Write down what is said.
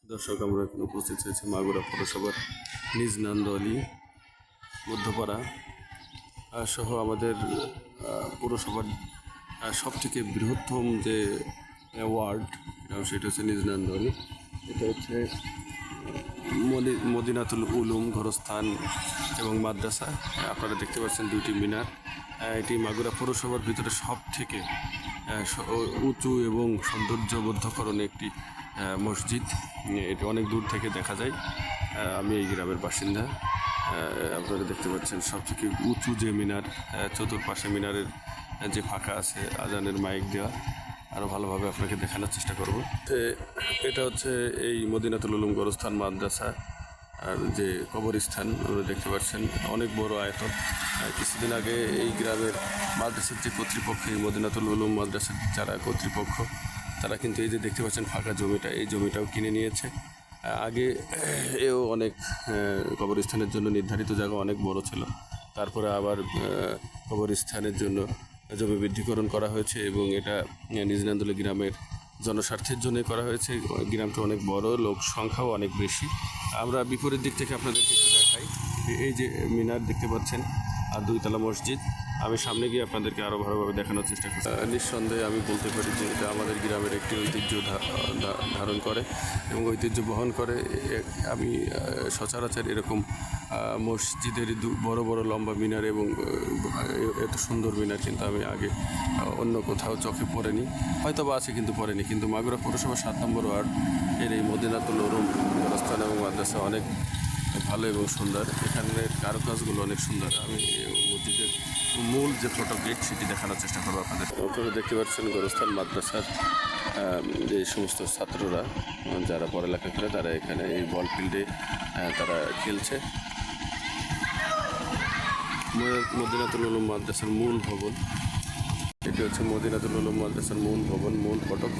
দর্শক, আমরা এখন উপস্থিত হয়েছি মাগুরা পৌরসভার নিজ নান্দোয়ালি মধ্যপাড়া সহ আমাদের পৌরসভার সবথেকে বৃহত্তম যে ওয়ার্ড সেটা হচ্ছে নিজ নান্দোয়ালি। এটা হচ্ছে মদিনাতুল উলুম গোরস্থান এবং মাদ্রাসা। আপনারা দেখতে পাচ্ছেন দুইটি মিনার। এটি মাগুরা পৌরসভার ভিতরে সব থেকে উঁচু এবং সৌন্দর্যবদ্ধকরণ একটি মসজিদ। এটি অনেক দূর থেকে দেখা যায়। আমি এই গ্রামের বাসিন্দা। আপনারা দেখতে পাচ্ছেন সব থেকে উঁচু যে মিনার, চতুর্পাশে মিনারের যে ফাঁকা আছে আজানের মাইক দেওয়া। আরও ভালোভাবে আপনাকে দেখানোর চেষ্টা করব। এটা হচ্ছে এই মদিনাতুল উলুম গোরস্থান মাদ্রাসা আর যে কবরস্থান আপনারা দেখতে পাচ্ছেন, অনেক বড় আয়তন। কিছুদিন আগে এই গ্রামের মাদ্রাসার যে কর্তৃপক্ষ, এই মদিনাতুল উলুম মাদ্রাসার যারা কর্তৃপক্ষ, তারা কিন্তু এই যে দেখতে পাচ্ছেন ফাঁকা জমিটা, এই জমিটাও কিনে নিয়েছে। আগে এও অনেক কবরস্থানের জন্য নির্ধারিত জায়গা অনেক বড় ছিল, তারপরে আবার কবরস্থানের জন্য জমি বৃদ্ধিকরণ করা হয়েছে এবং এটা নিজ নান্দোয়ালি গ্রামের জনস্বার্থের জন্য করা হয়েছে। গ্রামটা অনেক বড়, লোক সংখ্যাও অনেক বেশি। আমরা বিপরীত দিক থেকে আপনাদেরকে একটু দেখাই। এই যে মিনার দেখতে পাচ্ছেন আর দুইতলা মসজিদ। আমি সামনে গিয়ে আপনাদেরকে আরও ভালোভাবে দেখানোর চেষ্টা করছি। নিঃসন্দেহে আমি বলতে পারি যে এটা আমাদের গ্রামের একটি ঐতিহ্য ধারণ করে এবং ঐতিহ্য বহন করে। আমি সচরাচর এরকম মসজিদের বড় বড় লম্বা মিনার এবং এত সুন্দর মিনার কিন্তু আমি আগে অন্য কোথাও চোখে পড়েনি, হয়তো বা আছে কিন্তু পড়েনি। কিন্তু মাগুরা পৌরসভা 7 নম্বর ওয়ার্ড এর এই মদিনাতুল উলুম গোরস্থান এবং মাদ্রাসা অনেক ভালো এবং সুন্দর। এখানের কারুকাজগুলো অনেক সুন্দর। আমি মসজিদের মূল যে ফটো গেট সেটি দেখানোর চেষ্টা করবো আপনাদের। আপনারা দেখতে পাচ্ছেন গোরস্থান মাদ্রাসার যে সমস্ত ছাত্ররা যারা পড়ালেখা করে তারা এখানে এই বল ফিল্ডে তারা খেলছে। মদিনাতুল উলুম মাদ্রাসার মূল ভবন, এটি হচ্ছে মদিনাতুল উলুম মাদ্রাসার মূল ভবন, মূল ফটক।